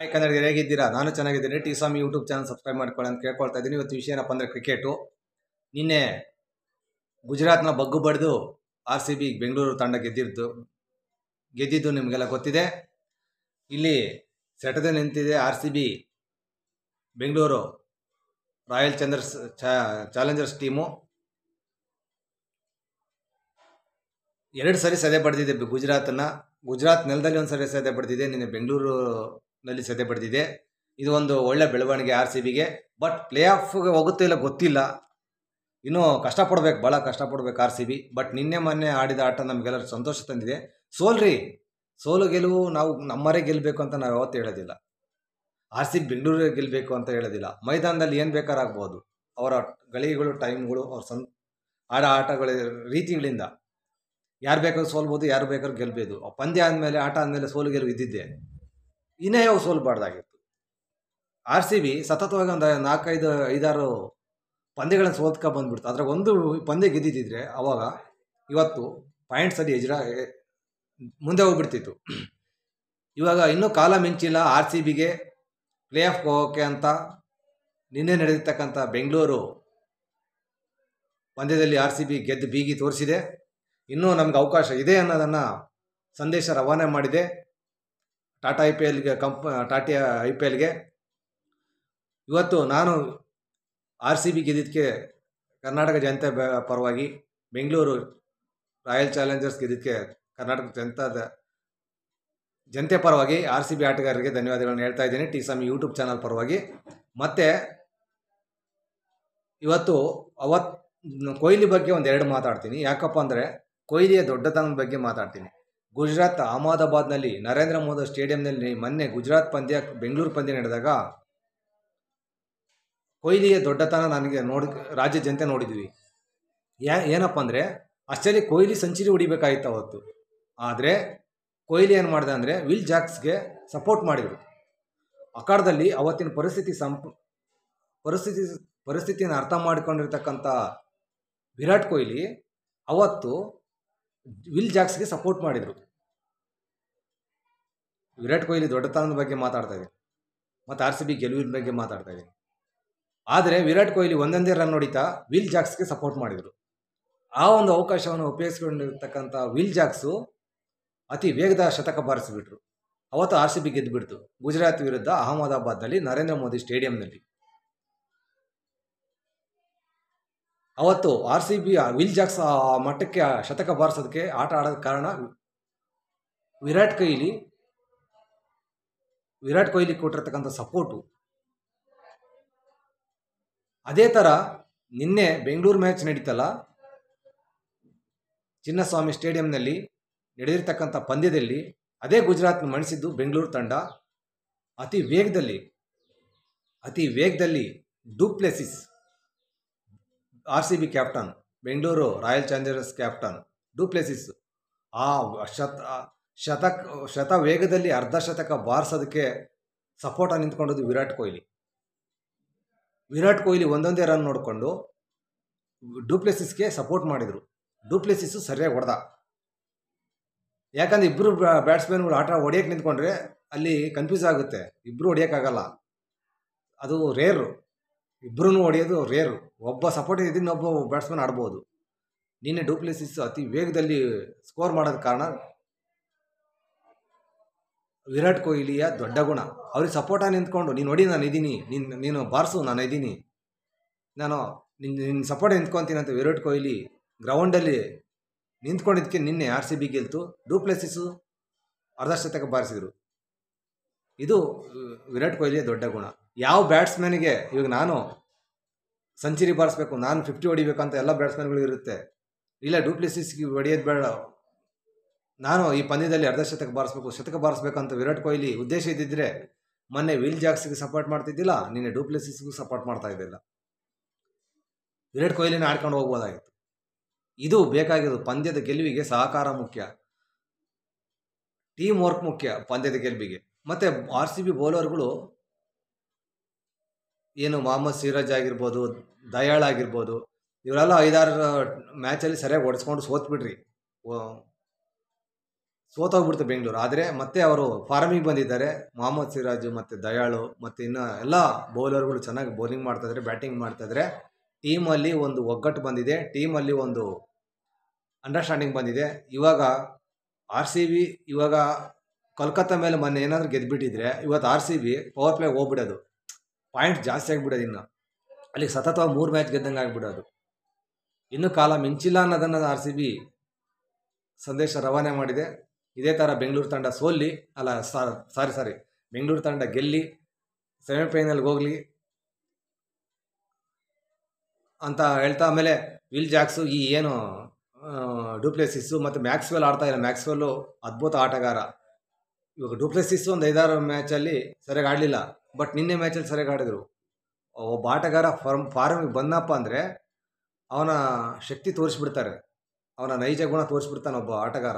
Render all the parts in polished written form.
Hi ಕನ್ನಡಿಗರು, ಹೇಗಿದ್ದೀರಾ? ನಾನು ಚೆನ್ನಾಗಿದ್ದೀನಿ. ಟಿ ಸ್ವಾಮಿ ಯೂಟ್ಯೂಬ್ ಚಾನಲ್ ಸಬ್ಸ್ಕ್ರೈಬ್ ಮಾಡ್ಕೊಳ್ಳಿ ಅಂತ ಕೇಳ್ಕೊಳ್ತಾ ಇದ್ದೀನಿ. ಇವತ್ತು ವಿಷಯ ಏನಪ್ಪ ಅಂದರೆ ಕ್ರಿಕೆಟು. ನಿನ್ನೆ ಗುಜರಾತ್ನ ಬಗ್ಗು ಬಡಿದು RCB ಬೆಂಗಳೂರು ತಂಡ ಗೆದ್ದಿದ್ದು ನಿಮಗೆಲ್ಲ ಗೊತ್ತಿದೆ. ಇಲ್ಲಿ ಸೆಟದೆ ನಿಂತಿದೆ RCB Bengaluru royal Challengers team. 2 ಸರಿ ಸದೆ ಬಡ್ದಿದೆ ಗುಜರಾತ್ ನೆಲದಲ್ಲಿ ಒಂದು ಸರಿ ಸದೆ ಬಡ್ದಿದೆ, ನಿನ್ನೆ ಬೆಂಗಳೂರಿನಲ್ಲಿ ಸದೆ ಬಡ್ದಿದೆ. ಇದು ಒಂದು ಒಳ್ಳೆ ಬೆಳವಣಿಗೆ RCBಗೆ. ಬಟ್ ಪ್ಲೇ ಆಫ್ಗೆ ಹೋಗುತ್ತೆ ಇಲ್ಲ ಗೊತ್ತಿಲ್ಲ, ಇನ್ನೂ ಭಾಳ ಕಷ್ಟಪಡ್ಬೇಕು RCB. ಬಟ್ ಮೊನ್ನೆ ಆಡಿದ ಆಟ ನಮಗೆಲ್ಲರೂ ಸಂತೋಷ ತಂದಿದೆ. ಸೋಲು ಗೆಲುವು ನಾವು ನಮ್ಮರೇ ಗೆಲ್ಲಬೇಕು ಅಂತ ನಾವು ಯಾವತ್ತೂ ಹೇಳೋದಿಲ್ಲ. RCB ಬೆಂಗಳೂರಿಗೆ ಗೆಲ್ಲಬೇಕು ಅಂತ ಹೇಳೋದಿಲ್ಲ. ಮೈದಾನದಲ್ಲಿ ಏನು ಬೇಕಾರಾಗ್ಬೋದು, ಅವರ ಗಳಿಗಳು, ಟೈಮ್ಗಳು, ಅವ್ರ ಆಟಗಳ ರೀತಿಗಳಿಂದ ಯಾರು ಬೇಕಾದ್ರೂ ಸೋಲ್ಬೋದು, ಯಾರು ಬೇಕಾದ್ರೂ ಗೆಲ್ಲಬಹುದು. ಪಂದ್ಯ ಆದಮೇಲೆ, ಆಟ ಆದಮೇಲೆ ಸೋಲು ಗೆಲುವು ಇದ್ದಿದ್ದೆ. ಇನ್ನೇ ಯಾವ ಸೋಲ್ಬಾರ್ದಾಗಿತ್ತು. RCB ಸತತವಾಗಿ ಒಂದು 4-5-6 ಪಂದ್ಯಗಳನ್ನು ಸೋಲ್ಕ ಬಂದ್ಬಿಡ್ತು. ಅದ್ರಾಗ ಒಂದು ಪಂದ್ಯ ಗೆದ್ದಿದ್ದಿದ್ರೆ ಅವಾಗ ಇವತ್ತು ಪಾಯಿಂಟ್ಸಲ್ಲಿ ಮುಂದೆ ಹೋಗ್ಬಿಡ್ತಿತ್ತು. ಇವಾಗ ಇನ್ನೂ ಕಾಲ ಮಿಂಚಿಲ್ಲ RCBಗೆ ಪ್ಲೇ ಆಫ್ಗೆ ಹೋಗೋಕ್ಕೆ ಅಂತ. ನಿನ್ನೆ ನಡೆದಿರ್ತಕ್ಕಂಥ ಬೆಂಗಳೂರು ಪಂದ್ಯದಲ್ಲಿ RCB ಗೆದ್ದು ಬೀಗಿ ತೋರಿಸಿದೆ. ಇನ್ನೂ ನಮ್ಗೆ ಅವಕಾಶ ಇದೆ ಅನ್ನೋದನ್ನು ಸಂದೇಶ ರವಾನೆ ಮಾಡಿದೆ ಟಾಟಾ IPLಗೆ. ಇವತ್ತು ನಾನು RCB ಗೆದ್ದಿದ್ದಕ್ಕೆ ಕರ್ನಾಟಕ ಜನತೆ ಪರವಾಗಿ, ಬೆಂಗಳೂರು ರಾಯಲ್ ಚಾಲೆಂಜರ್ಸ್ ಗೆದ್ದಿದ್ದಕ್ಕೆ ಕರ್ನಾಟಕ ಜನತೆ ಪರವಾಗಿ RCB ಆಟಗಾರರಿಗೆ ಧನ್ಯವಾದಗಳನ್ನು ಹೇಳ್ತಾ ಇದ್ದೀನಿ, ಟಿ ಸ್ವಾಮಿ ಯೂಟ್ಯೂಬ್ ಚಾನಲ್ ಪರವಾಗಿ. ಮತ್ತು ಇವತ್ತು ಕೊಹ್ಲಿ ಬಗ್ಗೆ ಒಂದೆರಡು ಮಾತಾಡ್ತೀನಿ. ಯಾಕಪ್ಪ ಅಂದರೆ ಕೊಹ್ಲಿಯ ದೊಡ್ಡತನದ ಬಗ್ಗೆ ಮಾತಾಡ್ತೀನಿ. ಗುಜರಾತ್ ಅಹಮದಾಬಾದ್ನಲ್ಲಿ ನರೇಂದ್ರ ಮೋದಿ ಸ್ಟೇಡಿಯಂನಲ್ಲಿ ಮೊನ್ನೆ ಬೆಂಗಳೂರು ಪಂದ್ಯ ನಡೆದಾಗ ಕೊಹ್ಲಿಯ ದೊಡ್ಡತನ ನನಗೆ ರಾಜ್ಯ ಜನತೆ ನೋಡಿದ್ವಿ. ಏನಪ್ಪ ಅಂದರೆ ಅಷ್ಟರಲ್ಲಿ ಕೊಹ್ಲಿ ಸೆಂಚುರಿ ಹೊಡಿಬೇಕಾಗಿತ್ತು ಅವತ್ತು. ಆದರೆ ಕೊಹ್ಲಿ ಏನು ಮಾಡಿದೆ ಅಂದರೆ ವಿಲ್ ಜಾಕ್ಸ್ಗೆ ಸಪೋರ್ಟ್ ಮಾಡಿದರು. ಅಖಾಡದಲ್ಲಿ ಅವತ್ತಿನ ಪರಿಸ್ಥಿತಿಯನ್ನು ಅರ್ಥ ಮಾಡಿಕೊಂಡಿರ್ತಕ್ಕಂಥ ವಿರಾಟ್ ಕೊಹ್ಲಿ ಅವತ್ತು ವಿಲ್ ಜಾಕ್ಸ್ಗೆ ಸಪೋರ್ಟ್ ಮಾಡಿದರು. ವಿರಾಟ್ ಕೊಹ್ಲಿ ದೊಡ್ಡತನದ ಬಗ್ಗೆ ಮಾತಾಡ್ತಾ ಇದ್ದೀನಿ ಮತ್ತು RCB ಗೆಲುವಿನ ಬಗ್ಗೆ ಮಾತಾಡ್ತಾ ಇದ್ದೀನಿ. ಆದರೆ ವಿರಾಟ್ ಕೊಹ್ಲಿ ಒಂದೊಂದೇ ರನ್ ಹೊಡಿತಾ ವಿಲ್ ಜಾಕ್ಸ್ಗೆ ಸಪೋರ್ಟ್ ಮಾಡಿದರು. ಆ ಒಂದು ಅವಕಾಶವನ್ನು ಉಪಯೋಗಿಸ್ಕೊಂಡಿರ್ತಕ್ಕಂಥ ವಿಲ್ ಜಾಕ್ಸು ಅತಿ ವೇಗದ ಶತಕ ಬಾರಿಸಿಬಿಟ್ರು. ಅವತ್ತು RCB ಗೆದ್ದುಬಿಡ್ತು ಗುಜರಾತ್ ವಿರುದ್ಧ ಅಹಮದಾಬಾದ್ನಲ್ಲಿ ನರೇಂದ್ರ ಮೋದಿ ಸ್ಟೇಡಿಯಂನಲ್ಲಿ. ಅವತ್ತು RCB ವಿಲ್ ಜಾಕ್ಸ್ ಆ ಮಟ್ಟಕ್ಕೆ ಶತಕ ಬಾರಿಸೋದಕ್ಕೆ ಆಟ ಆಡೋದ ಕಾರಣ ವಿರಾಟ್ ಕೊಹ್ಲಿ ಕೊಟ್ಟಿರ್ತಕ್ಕಂಥ ಸಪೋರ್ಟು. ಅದೇ ಥರ ನಿನ್ನೆ ಬೆಂಗಳೂರು ಮ್ಯಾಚ್ ನಡೀತಲ್ಲ, ಚಿನ್ನಸ್ವಾಮಿ ಸ್ಟೇಡಿಯಂನಲ್ಲಿ ನಡೆದಿರ್ತಕ್ಕಂಥ ಪಂದ್ಯದಲ್ಲಿ ಅದೇ ಗುಜರಾತ್ನ ಮಣಿಸಿದ್ದು ಬೆಂಗಳೂರು ತಂಡ. ಅತಿ ವೇಗದಲ್ಲಿ du Plessis, RCB captain, Bengaluru royal Challengers captain du Plessis ಆ ಶತ ವೇಗದಲ್ಲಿ ಅರ್ಧ ಶತಕ ಬಾರಿಸೋದಕ್ಕೆ ಸಪೋರ್ಟ್ ನಿಂತ್ಕೊಂಡದ್ದು ವಿರಾಟ್ ಕೊಹ್ಲಿ ಒಂದೊಂದೇ ರನ್ ನೋಡಿಕೊಂಡು ಡುಪ್ಲೆಸಿಸ್ಗೆ ಸಪೋರ್ಟ್ ಮಾಡಿದರು. ಡುಪ್ಲೆಸಿಸ್ಸು ಸರಿಯಾಗಿ ಹೊಡೆದ. ಯಾಕಂದರೆ ಇಬ್ಬರು ಬ್ಯಾಟ್ಸ್ಮನ್ಗಳು ಆಟ ಹೊಡೆಯೋಕ್ಕೆ ನಿಂತ್ಕೊಂಡ್ರೆ ಅಲ್ಲಿ ಕನ್ಫ್ಯೂಸ್ ಆಗುತ್ತೆ. ಇಬ್ಬರು ಹೊಡೆಯೋಕ್ಕಾಗಲ್ಲ, ಅದು ರೇರು. ಇಬ್ಬರೂ ಹೊಡೆಯೋದು ರೇರು. ಒಬ್ಬ ಸಪೋರ್ಟ್ ಇದ್ದು ಇನ್ನೊಬ್ಬ ಬ್ಯಾಟ್ಸ್ಮನ್ ಆಡ್ಬೋದು. ನಿನ್ನೆ ಡುಪ್ಲೆಸಿಸ್ ಅತಿ ವೇಗದಲ್ಲಿ ಸ್ಕೋರ್ ಮಾಡೋದ ಕಾರಣ ವಿರಾಟ್ ಕೊಹ್ಲಿಯ ದೊಡ್ಡ ಗುಣ. ಅವ್ರಿಗೆ ಸಪೋರ್ಟಾಗಿ ನಿಂತ್ಕೊಂಡು ನೀನು ಹೊಡಿ, ನಾನು ಇದ್ದೀನಿ, ನೀನು ಬಾರಿಸು, ನಾನು ಇದ್ದೀನಿ, ನಿನ್ನ ಸಪೋರ್ಟ್ ನಿಂತ್ಕೊತೀನಿ ಅಂತ ವಿರಾಟ್ ಕೊಹ್ಲಿ ಗ್ರೌಂಡಲ್ಲಿ ನಿಂತ್ಕೊಂಡಿದ್ದಕ್ಕೆ ನಿನ್ನೆ RCB ಗೆಲ್ತು. ಡುಪ್ಲೆಸಿಸ್ಸು ಅರ್ಧ ಶತಕ ಬಾರಿಸಿದರು. ಇದು ವಿರಾಟ್ ಕೊಹ್ಲಿಯ ದೊಡ್ಡ ಗುಣ. ಯಾವ ಬ್ಯಾಟ್ಸ್ಮನ್ಗೆ ಇವಾಗ ನಾನು ಸೆಂಚುರಿ ಬಾರಿಸ್ಬೇಕು, ನಾನು 50 ಹೊಡಿಬೇಕಂತ ಎಲ್ಲ ಬ್ಯಾಟ್ಸ್ಮನ್ಗಳು ಇರುತ್ತೆ. ಇಲ್ಲ, ಡುಪ್ಲೆಸಿಸ್ಗೆ ಹೊಡೆಯೋದು ಬೇಡ, ನಾನು ಈ ಪಂದ್ಯದಲ್ಲಿ ಅರ್ಧ ಶತಕ ಬಾರಿಸ್ಬೇಕಂತ ವಿರಾಟ್ ಕೊಹ್ಲಿ ಉದ್ದೇಶ ಇದ್ದಿದ್ರೆ ಮೊನ್ನೆ ವಿಲ್ ಜಾಕ್ಸ್ಗೆ ಸಪೋರ್ಟ್ ಮಾಡ್ತಿದ್ದಿಲ್ಲ, ನಿನ್ನೆ ಡುಪ್ಲೆಸಿಸ್ಗೂ ಸಪೋರ್ಟ್ ಮಾಡ್ತಾ ಇದ್ದಿಲ್ಲ. ವಿರಾಟ್ ಕೊಹ್ಲಿನ ಆಡ್ಕೊಂಡು ಹೋಗ್ಬೋದಾಗಿತ್ತು. ಇದು ಬೇಕಾಗಿರೋದು. ಪಂದ್ಯದ ಗೆಲುವಿಗೆ ಸಹಕಾರ ಮುಖ್ಯ, ಟೀಮ್ ವರ್ಕ್ ಮುಖ್ಯ ಪಂದ್ಯದ ಗೆಲುವಿಗೆ. ಮತ್ತು RCB ಬೌಲರ್ಗಳು ಏನು ಮೊಹಮ್ಮದ್ ಸಿರಾಜ್ ಆಗಿರ್ಬೋದು, ದಯಾಳ್ ಆಗಿರ್ಬೋದು, ಇವರೆಲ್ಲ 5-6 ಮ್ಯಾಚಲ್ಲಿ ಸರಿಯಾಗಿ ಹೊಡೆಸ್ಕೊಂಡು ಸೋತ್ಬಿಟ್ರಿ. ಸೋತೋಗ್ಬಿಡ್ತು ಬೆಂಗಳೂರು. ಆದರೆ ಮತ್ತೆ ಅವರು ಫಾರ್ಮಿಗೆ ಬಂದಿದ್ದಾರೆ. ಮೊಹಮ್ಮದ್ ಸಿರಾಜು ಮತ್ತು ದಯಾಳು ಮತ್ತು ಇನ್ನು ಎಲ್ಲ ಬೌಲರ್ಗಳು ಚೆನ್ನಾಗಿ ಬೌಲಿಂಗ್ ಮಾಡ್ತಾಯಿದ್ದಾರೆ, ಬ್ಯಾಟಿಂಗ್ ಮಾಡ್ತಾಯಿದ್ದಾರೆ. ಟೀಮಲ್ಲಿ ಒಂದು ಒಗ್ಗಟ್ಟು ಬಂದಿದೆ, ಟೀಮಲ್ಲಿ ಒಂದು ಅಂಡರ್ಸ್ಟ್ಯಾಂಡಿಂಗ್ ಬಂದಿದೆ. ಇವಾಗ RCB ಇವಾಗ ಕೋಲ್ಕತ್ತಾ ಮೇಲೆ ಮೊನ್ನೆ ಏನಾದರೂ ಗೆದ್ದುಬಿಟ್ಟಿದ್ರೆ ಇವತ್ತು RCB ಪವರ್ ಪ್ಲೇ ಹೋಗ್ಬಿಡೋದು, ಪಾಯಿಂಟ್ ಜಾಸ್ತಿ ಆಗಿಬಿಡೋದು. ಇನ್ನು ಅಲ್ಲಿ ಸತತವಾಗಿ 3 ಮ್ಯಾಚ್ ಗೆದ್ದಂಗೆ ಆಗಿಬಿಡೋದು. ಇನ್ನೂ ಕಾಲ ಮಿಂಚಿಲ್ಲ ಅನ್ನೋದನ್ನು RCB ಸಂದೇಶ ರವಾನೆ ಮಾಡಿದೆ. ಇದೇ ಥರ ಬೆಂಗಳೂರು ತಂಡ ಸೋಲ್ಲಿ ಅಲ್ಲ ಸಾರಿ ಬೆಂಗಳೂರು ತಂಡ ಗೆಲ್ಲಿ ಸೆಮಿಫೈನಲ್ಗೆ ಹೋಗಲಿ ಅಂತ ಹೇಳ್ತಾ, ಆಮೇಲೆ ವಿಲ್ ಜಾಕ್ಸು ಈ ಏನು ಡುಪ್ಲೆಸಿಸ್ಸು ಮತ್ತು ಮ್ಯಾಕ್ಸ್ವೆಲ್ ಆಡ್ತಾ ಇಲ್ಲ. ಮ್ಯಾಕ್ಸ್ವೆಲ್ಲು ಅದ್ಭುತ ಆಟಗಾರ. ಇವಾಗ ಡುಪ್ಲೆಸಿಸ್ಸು ಒಂದು 5-6 ಮ್ಯಾಚಲ್ಲಿ ಸರಿಯಾಗಿ ಆಡಲಿಲ್ಲ, ಬಟ್ ನಿನ್ನೆ ಮ್ಯಾಚಲ್ಲಿ ಸರಿಯಾಗಿ ಆಡಿದ್ರು. ಒಬ್ಬ ಆಟಗಾರ ಫಾರ್ಮಿಗೆ ಬಂದಪ್ಪ ಅಂದರೆ ಅವನ ಶಕ್ತಿ ತೋರಿಸ್ಬಿಡ್ತಾರೆ, ಅವನ ನೈಜ ಗುಣ ತೋರಿಸ್ಬಿಡ್ತಾನೆ ಒಬ್ಬ ಆಟಗಾರ.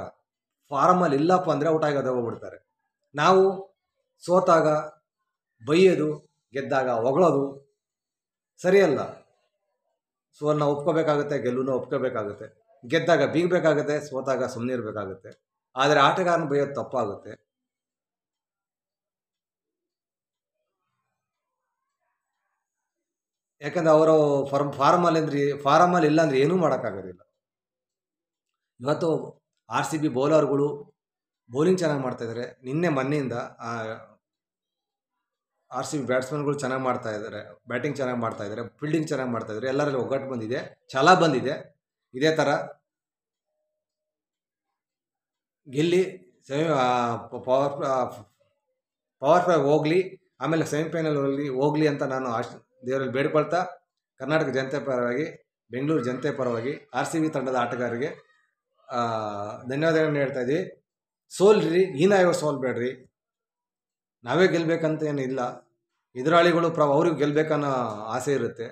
ಫಾರಮಲ್ಲಿ ಇಲ್ಲಪ್ಪ ಅಂದರೆ ಔಟ್ ಆಗೋದು ಹೋಗ್ಬಿಡ್ತಾರೆ. ನಾವು ಸೋತಾಗ ಬೈಯೋದು, ಗೆದ್ದಾಗ ಹೊಗಳೋದು ಸರಿಯಲ್ಲ. ಸೋಲನ್ನ ಒಪ್ಕೋಬೇಕಾಗುತ್ತೆ, ಗೆಲುವನ್ನ ಒಪ್ಕೋಬೇಕಾಗುತ್ತೆ. ಗೆದ್ದಾಗ ಬೀಗಬೇಕಾಗುತ್ತೆ, ಸೋತಾಗ ಸುಮ್ಮನೆ ಇರಬೇಕಾಗುತ್ತೆ. ಆದರೆ ಆಟಗಾರನ ಬೈಯೋದು ತಪ್ಪಾಗುತ್ತೆ. ಯಾಕಂದರೆ ಅವರು ಫಾರಮಲ್ಲಿ ಇಲ್ಲ ಅಂದರೆ ಏನೂ ಮಾಡೋಕ್ಕಾಗೋದಿಲ್ಲ. ಇವತ್ತು RCB ಬೌಲರ್ಗಳು ಬೌಲಿಂಗ್ ಚೆನ್ನಾಗಿ ಮಾಡ್ತಾಯಿದ್ದಾರೆ. ಮೊನ್ನೆಯಿಂದ RCB ಬ್ಯಾಟ್ಸ್ಮನ್ಗಳು ಚೆನ್ನಾಗಿ ಮಾಡ್ತಾಯಿದ್ದಾರೆ, ಬ್ಯಾಟಿಂಗ್ ಚೆನ್ನಾಗಿ ಮಾಡ್ತಾಯಿದ್ದಾರೆ, ಫೀಲ್ಡಿಂಗ್ ಚೆನ್ನಾಗಿ ಮಾಡ್ತಾಯಿದ್ದಾರೆ. ಎಲ್ಲರಲ್ಲಿ ಒಗ್ಗಟ್ಟು ಬಂದಿದೆ, ಛಲ ಬಂದಿದೆ. ಇದೇ ಥರ ಗೆಲ್ಲಿ ಪವರ್ ಪ್ಲೇ ಹೋಗಲಿ, ಆಮೇಲೆ ಸೆಮಿಫೈನಲ್ನಲ್ಲಿ ಹೋಗಲಿ ಅಂತ ನಾನು ದೇವರಲ್ಲಿ ಬೇಡ್ಕೊಳ್ತಾ, ಕರ್ನಾಟಕ ಜನತೆ ಪರವಾಗಿ, ಬೆಂಗಳೂರು ಜನತೆ ಪರವಾಗಿ RCB ತಂಡದ ಆಟಗಾರರಿಗೆ ಧನ್ಯವಾದಗಳನ್ನು ಹೇಳ್ತಾ ಇದ್ದೀವಿ. ಸೋಲ್ರಿ, ಹೀನಾಯವ ಸೋಲ್ಬೇಡ್ರಿ. ನಾವೇ ಗೆಲ್ಲಬೇಕಂತ ಏನಿಲ್ಲ. ಎದುರಾಳಿಗಳು ಅವ್ರಿಗೆ ಗೆಲ್ಲಬೇಕನ್ನೋ ಆಸೆ ಇರುತ್ತೆ,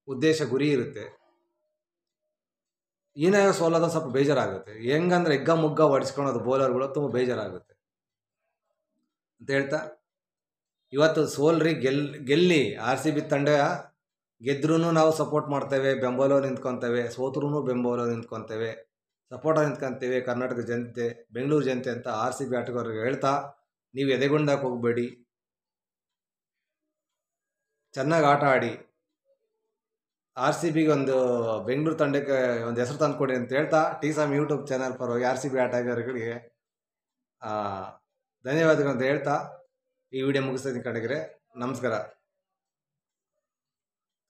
ಉದ್ದೇಶ, ಗುರಿ ಇರುತ್ತೆ. ಹೀನಾಯವ ಸೋಲೋದು ಸ್ವಲ್ಪ ಬೇಜಾರಾಗುತ್ತೆ. ಹೆಂಗಂದ್ರೆ ಎಗ್ಗ ಮುಗ್ಗ ಹೊಡಿಸ್ಕೊಳೋದು ಬೌಲರ್ಗಳು ತುಂಬ ಬೇಜಾರಾಗುತ್ತೆ ಅಂತ ಹೇಳ್ತಾ, ಇವತ್ತು ಸೋಲ್ರಿ, ಗೆಲ್ಲಿ. RCB ತಂಡ ಗೆದ್ರೂ ನಾವು ಸಪೋರ್ಟ್ ಮಾಡ್ತೇವೆ, ಬೆಂಬಲ ನಿಂತ್ಕೊತೇವೆ. ಸೋತ್ರೂ ಬೆಂಬಲ ನಿಂತ್ಕೊತೇವೆ, ಸಪೋರ್ಟ್ ನಿಂತ್ಕೊತೇವೆ. ಕರ್ನಾಟಕ ಜನತೆ, ಬೆಂಗಳೂರು ಜನತೆ ಅಂತ RCB ಆಟಗಾರರಿಗೆ ಹೇಳ್ತಾ, ನೀವು ಎದೆಗೊಂಡಕ್ಕೆ ಹೋಗಬೇಡಿ, ಚೆನ್ನಾಗಿ ಆಟ ಆಡಿ. RCBಗೆ ಒಂದು ಬೆಂಗಳೂರು ತಂಡಕ್ಕೆ ಒಂದು ಹೆಸರು ತಂದುಕೊಡಿ ಅಂತ ಹೇಳ್ತಾ, TSAM ಯೂಟ್ಯೂಬ್ ಚಾನಲ್ ಪರವಾಗಿ RCB ಆಟಗಾರರಿಗೆ ಧನ್ಯವಾದಗಳು ಅಂತ ಹೇಳ್ತಾ ಈ ವಿಡಿಯೋ ಮುಗಿಸ್ತೀನಿ ಕಡೆಗೆ. ನಮಸ್ಕಾರ.